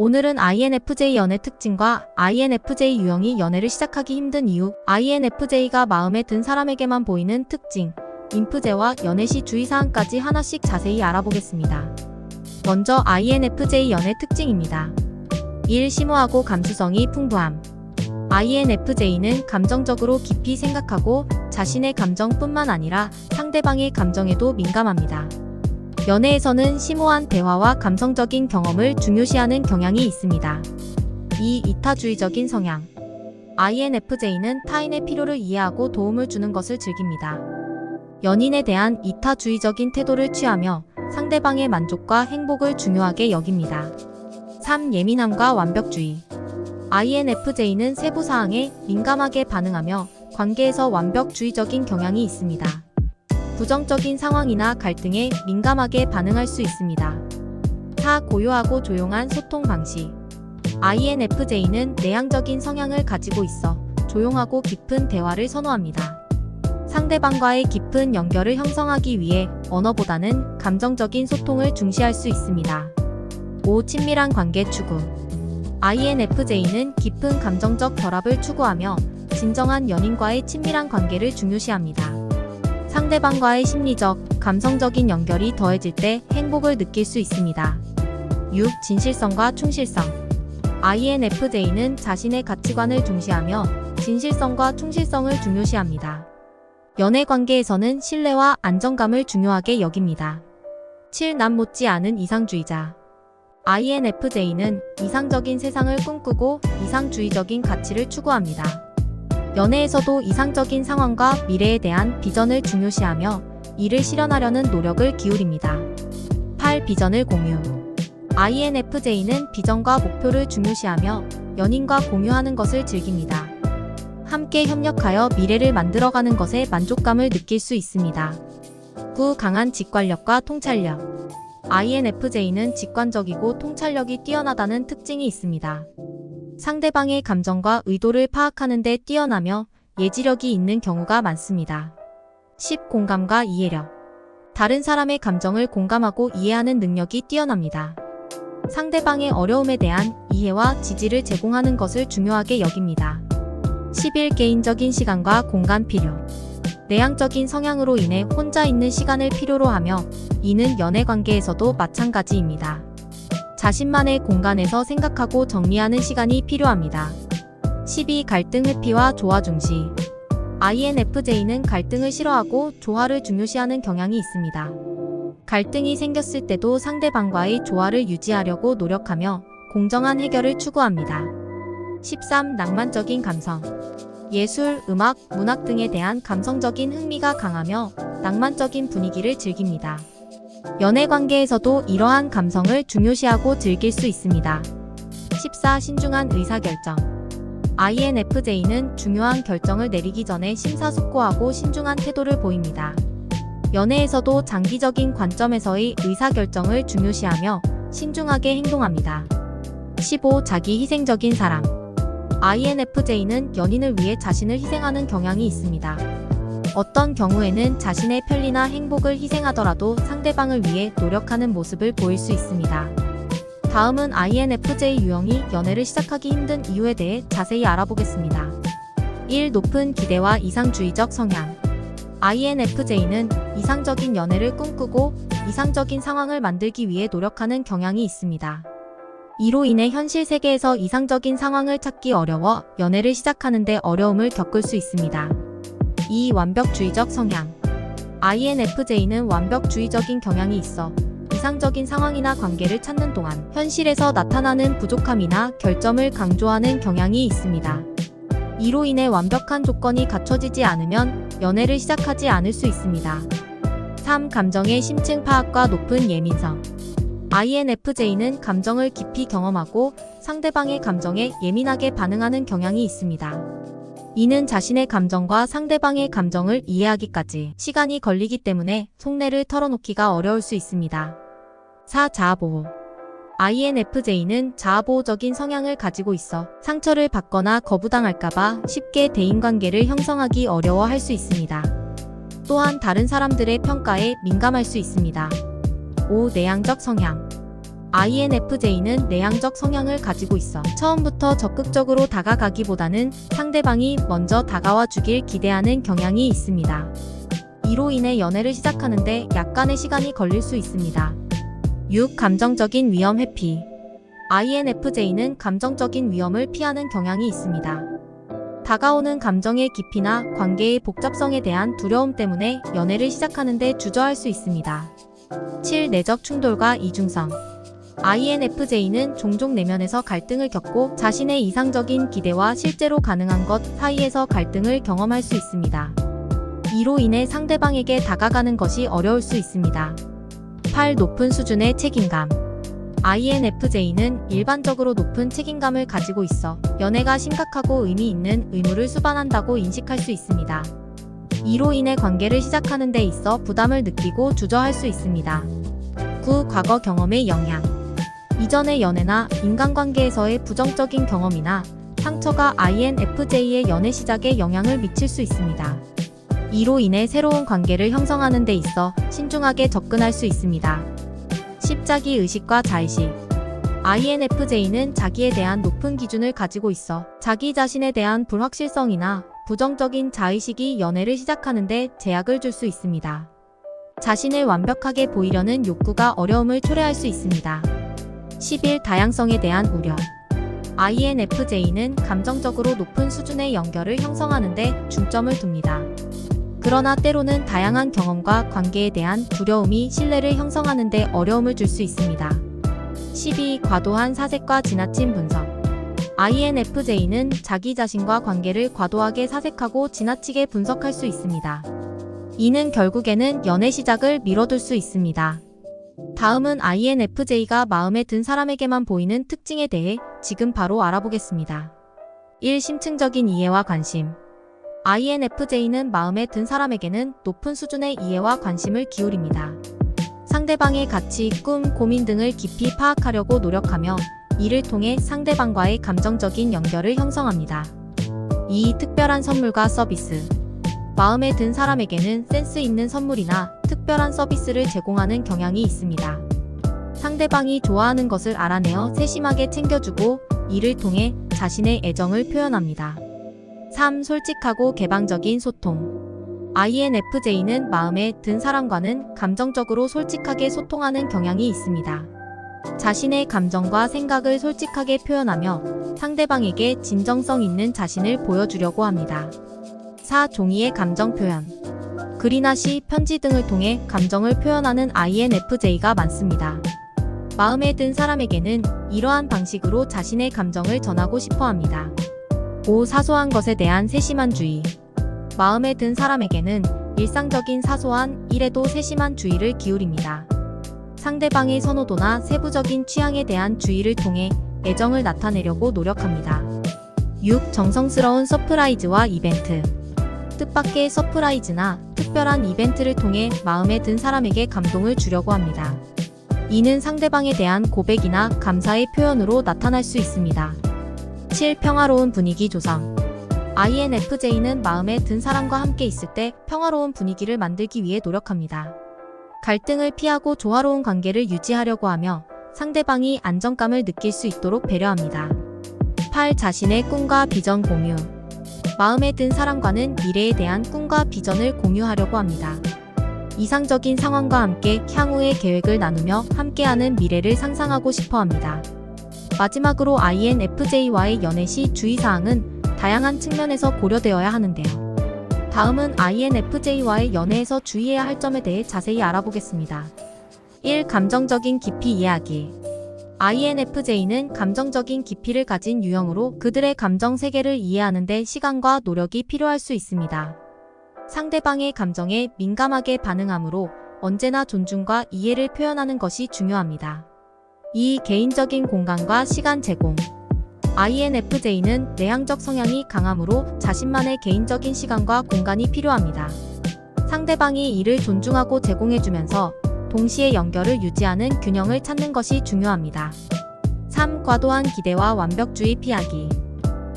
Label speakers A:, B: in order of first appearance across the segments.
A: 오늘은 INFJ 연애 특징과 INFJ 유형이 연애를 시작하기 힘든 이유, INFJ가 마음에 든 사람에게만 보이는 특징, 인프제와 연애 시 주의사항까지 하나씩 자세히 알아보겠습니다. 먼저 INFJ 연애 특징입니다. 1. 심오하고 감수성이 풍부함. INFJ는 감정적으로 깊이 생각하고 자신의 감정뿐만 아니라 상대방의 감정에도 민감합니다. 연애에서는 심오한 대화와 감성적인 경험을 중요시하는 경향이 있습니다. 2. 이타주의적인 성향. INFJ는 타인의 필요를 이해하고 도움을 주는 것을 즐깁니다. 연인에 대한 이타주의적인 태도를 취하며 상대방의 만족과 행복을 중요하게 여깁니다. 3. 예민함과 완벽주의. INFJ는 세부사항에 민감하게 반응하며 관계에서 완벽주의적인 경향이 있습니다. 부정적인 상황이나 갈등에 민감하게 반응할 수 있습니다. 4. 고요하고 조용한 소통 방식. INFJ는 내향적인 성향을 가지고 있어 조용하고 깊은 대화를 선호합니다. 상대방과의 깊은 연결을 형성하기 위해 언어보다는 감정적인 소통을 중시할 수 있습니다. 5. 친밀한 관계 추구. INFJ는 깊은 감정적 결합을 추구하며 진정한 연인과의 친밀한 관계를 중요시합니다. 상대방과의 심리적, 감성적인 연결이 더해질 때 행복을 느낄 수 있습니다. 6. 진실성과 충실성. INFJ는 자신의 가치관을 중시하며 진실성과 충실성을 중요시합니다. 연애 관계에서는 신뢰와 안정감을 중요하게 여깁니다. 7. 남 못지않은 이상주의자. INFJ는 이상적인 세상을 꿈꾸고 이상주의적인 가치를 추구합니다. 연애에서도 이상적인 상황과 미래에 대한 비전을 중요시하며 이를 실현하려는 노력을 기울입니다. 8. 비전을 공유. INFJ는 비전과 목표를 중요시하며 연인과 공유하는 것을 즐깁니다. 함께 협력하여 미래를 만들어가는 것에 만족감을 느낄 수 있습니다. 9. 강한 직관력과 통찰력. INFJ는 직관적이고 통찰력이 뛰어나다는 특징이 있습니다. 상대방의 감정과 의도를 파악하는 데 뛰어나며 예지력이 있는 경우가 많습니다. 10. 공감과 이해력. 다른 사람의 감정을 공감하고 이해하는 능력이 뛰어납니다. 상대방의 어려움에 대한 이해와 지지를 제공하는 것을 중요하게 여깁니다. 11. 개인적인 시간과 공간 필요. 내향적인 성향으로 인해 혼자 있는 시간을 필요로 하며 이는 연애 관계에서도 마찬가지입니다. 자신만의 공간에서 생각하고 정리하는 시간이 필요합니다. 12. 갈등 회피와 조화 중시. INFJ는 갈등을 싫어하고 조화를 중요시하는 경향이 있습니다. 갈등이 생겼을 때도 상대방과의 조화를 유지하려고 노력하며 공정한 해결을 추구합니다. 13. 낭만적인 감성. 예술, 음악, 문학 등에 대한 감성적인 흥미가 강하며 낭만적인 분위기를 즐깁니다. 연애 관계에서도 이러한 감성을 중요시하고 즐길 수 있습니다. 14. 신중한 의사결정. INFJ는 중요한 결정을 내리기 전에 심사숙고하고 신중한 태도를 보입니다. 연애에서도 장기적인 관점에서의 의사결정을 중요시하며 신중하게 행동합니다. 15. 자기 희생적인 사람. INFJ는 연인을 위해 자신을 희생하는 경향이 있습니다. 어떤 경우에는 자신의 편리나 행복을 희생하더라도 상대방을 위해 노력하는 모습을 보일 수 있습니다. 다음은 INFJ 유형이 연애를 시작하기 힘든 이유에 대해 자세히 알아보겠습니다. 1. 높은 기대와 이상주의적 성향. INFJ는 이상적인 연애를 꿈꾸고 이상적인 상황을 만들기 위해 노력하는 경향이 있습니다. 이로 인해 현실 세계에서 이상적인 상황을 찾기 어려워 연애를 시작하는데 어려움을 겪을 수 있습니다. 2. 완벽주의적 성향. INFJ는 완벽주의적인 경향이 있어 이상적인 상황이나 관계를 찾는 동안 현실에서 나타나는 부족함이나 결점을 강조하는 경향이 있습니다. 이로 인해 완벽한 조건이 갖춰지지 않으면 연애를 시작하지 않을 수 있습니다. 3. 감정의 심층 파악과 높은 예민성. INFJ는 감정을 깊이 경험하고 상대방의 감정에 예민하게 반응하는 경향이 있습니다. 이는 자신의 감정과 상대방의 감정을 이해하기까지 시간이 걸리기 때문에 속내를 털어놓기가 어려울 수 있습니다. 4. 자아보호. INFJ는 자아보호적인 성향을 가지고 있어 상처를 받거나 거부당할까봐 쉽게 대인관계를 형성하기 어려워할 수 있습니다. 또한 다른 사람들의 평가에 민감할 수 있습니다. 5. 내향적 성향. INFJ는 내향적 성향을 가지고 있어 처음부터 적극적으로 다가가기보다는 상대방이 먼저 다가와 주길 기대하는 경향이 있습니다. 이로 인해 연애를 시작하는데 약간의 시간이 걸릴 수 있습니다. 6. 감정적인 위험 회피. INFJ는 감정적인 위험을 피하는 경향이 있습니다. 다가오는 감정의 깊이나 관계의 복잡성에 대한 두려움 때문에 연애를 시작하는데 주저할 수 있습니다. 7. 내적 충돌과 이중성. INFJ는 종종 내면에서 갈등을 겪고 자신의 이상적인 기대와 실제로 가능한 것 사이에서 갈등을 경험할 수 있습니다. 이로 인해 상대방에게 다가가는 것이 어려울 수 있습니다. 8. 높은 수준의 책임감. INFJ는 일반적으로 높은 책임감을 가지고 있어 연애가 심각하고 의미 있는 의무를 수반한다고 인식할 수 있습니다. 이로 인해 관계를 시작하는 데 있어 부담을 느끼고 주저할 수 있습니다. 9. 과거 경험의 영향. 이전의 연애나 인간관계에서의 부정적인 경험이나 상처가 INFJ의 연애 시작에 영향을 미칠 수 있습니다. 이로 인해 새로운 관계를 형성하는 데 있어 신중하게 접근할 수 있습니다. 10. 자기 의식과 자의식. INFJ는 자기에 대한 높은 기준을 가지고 있어 자기 자신에 대한 불확실성이나 부정적인 자의식이 연애를 시작하는 데 제약을 줄 수 있습니다. 자신을 완벽하게 보이려는 욕구가 어려움을 초래할 수 있습니다. 11. 다양성에 대한 우려. INFJ는 감정적으로 높은 수준의 연결을 형성하는 데 중점을 둡니다. 그러나 때로는 다양한 경험과 관계에 대한 두려움이 신뢰를 형성하는 데 어려움을 줄 수 있습니다. 12. 과도한 사색과 지나친 분석. INFJ는 자기 자신과 관계를 과도하게 사색하고 지나치게 분석할 수 있습니다. 이는 결국에는 연애 시작을 미뤄둘 수 있습니다. 다음은 INFJ가 마음에 든 사람에게만 보이는 특징에 대해 지금 바로 알아보겠습니다. 1. 심층적인 이해와 관심. INFJ는 마음에 든 사람에게는 높은 수준의 이해와 관심을 기울입니다. 상대방의 가치, 꿈, 고민 등을 깊이 파악하려고 노력하며 이를 통해 상대방과의 감정적인 연결을 형성합니다. 2. 특별한 선물과 서비스. 마음에 든 사람에게는 센스 있는 선물이나 특별한 서비스를 제공하는 경향이 있습니다. 상대방이 좋아하는 것을 알아내어 세심하게 챙겨주고 이를 통해 자신의 애정을 표현합니다. 3. 솔직하고 개방적인 소통. INFJ는 마음에 든 사람과는 감정적으로 솔직하게 소통하는 경향이 있습니다. 자신의 감정과 생각을 솔직하게 표현하며 상대방에게 진정성 있는 자신을 보여주려고 합니다. 4. 종이의 감정 표현. 글이나 시, 편지 등을 통해 감정을 표현하는 INFJ가 많습니다. 마음에 든 사람에게는 이러한 방식으로 자신의 감정을 전하고 싶어 합니다. 5. 사소한 것에 대한 세심한 주의. 마음에 든 사람에게는 일상적인 사소한 일에도 세심한 주의를 기울입니다. 상대방의 선호도나 세부적인 취향에 대한 주의를 통해 애정을 나타내려고 노력합니다. 6. 정성스러운 서프라이즈와 이벤트. 뜻밖의 서프라이즈나 특별한 이벤트를 통해 마음에 든 사람에게 감동을 주려고 합니다. 이는 상대방에 대한 고백이나 감사의 표현으로 나타날 수 있습니다. 7. 평화로운 분위기 조성. INFJ는 마음에 든 사람과 함께 있을 때 평화로운 분위기를 만들기 위해 노력합니다. 갈등을 피하고 조화로운 관계를 유지하려고 하며 상대방이 안정감을 느낄 수 있도록 배려합니다. 8. 자신의 꿈과 비전 공유. 마음에 든 사람과는 미래에 대한 꿈과 비전을 공유하려고 합니다. 이상적인 상황과 함께 향후의 계획을 나누며 함께하는 미래를 상상하고 싶어 합니다. 마지막으로 INFJ와의 연애 시 주의사항은 다양한 측면에서 고려되어야 하는데요. 다음은 INFJ와의 연애에서 주의해야 할 점에 대해 자세히 알아보겠습니다. 1. 감정적인 깊이 이해하기. INFJ는 감정적인 깊이를 가진 유형으로 그들의 감정 세계를 이해하는 데 시간과 노력이 필요할 수 있습니다. 상대방의 감정에 민감하게 반응하므로 언제나 존중과 이해를 표현하는 것이 중요합니다. 2. 개인적인 공간과 시간 제공. INFJ는 내향적 성향이 강하므로 자신만의 개인적인 시간과 공간이 필요합니다. 상대방이 이를 존중하고 제공해주면서 동시에 연결을 유지하는 균형을 찾는 것이 중요합니다. 3. 과도한 기대와 완벽주의 피하기.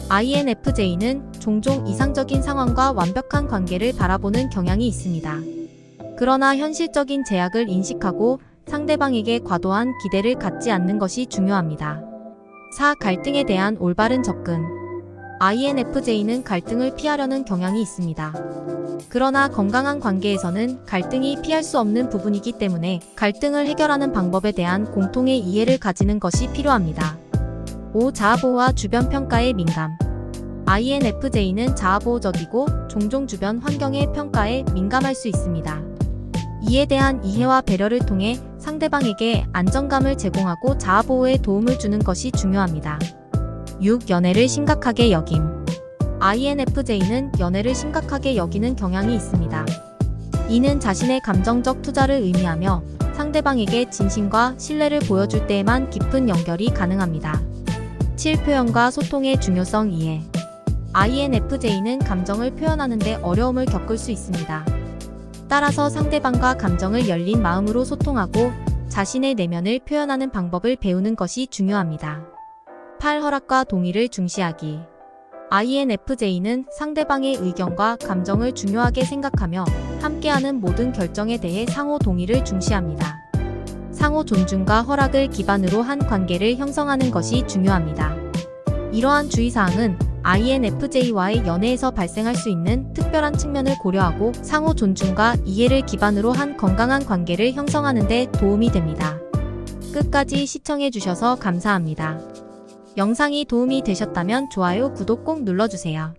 A: INFJ는 종종 이상적인 상황과 완벽한 관계를 바라보는 경향이 있습니다. 그러나 현실적인 제약을 인식하고 상대방에게 과도한 기대를 갖지 않는 것이 중요합니다. 4. 갈등에 대한 올바른 접근. INFJ는 갈등을 피하려는 경향이 있습니다. 그러나 건강한 관계에서는 갈등이 피할 수 없는 부분이기 때문에 갈등을 해결하는 방법에 대한 공통의 이해를 가지는 것이 필요합니다. 5. 자아보호와 주변 평가에 민감. INFJ는 자아보호적이고 종종 주변 환경의 평가에 민감할 수 있습니다. 이에 대한 이해와 배려를 통해 상대방에게 안정감을 제공하고 자아보호에 도움을 주는 것이 중요합니다. 6. 연애를 심각하게 여김. INFJ는 연애를 심각하게 여기는 경향이 있습니다. 이는 자신의 감정적 투자를 의미하며 상대방에게 진심과 신뢰를 보여줄 때에만 깊은 연결이 가능합니다. 7. 표현과 소통의 중요성 이해. INFJ는 감정을 표현하는 데 어려움을 겪을 수 있습니다. 따라서 상대방과 감정을 열린 마음으로 소통하고 자신의 내면을 표현하는 방법을 배우는 것이 중요합니다. 8. 허락과 동의를 중시하기. INFJ는 상대방의 의견과 감정을 중요하게 생각하며 함께하는 모든 결정에 대해 상호 동의를 중시합니다. 상호 존중과 허락을 기반으로 한 관계를 형성하는 것이 중요합니다. 이러한 주의사항은 INFJ와의 연애에서 발생할 수 있는 특별한 측면을 고려하고 상호 존중과 이해를 기반으로 한 건강한 관계를 형성하는 데 도움이 됩니다. 끝까지 시청해주셔서 감사합니다. 영상이 도움이 되셨다면 좋아요, 구독 꼭 눌러주세요.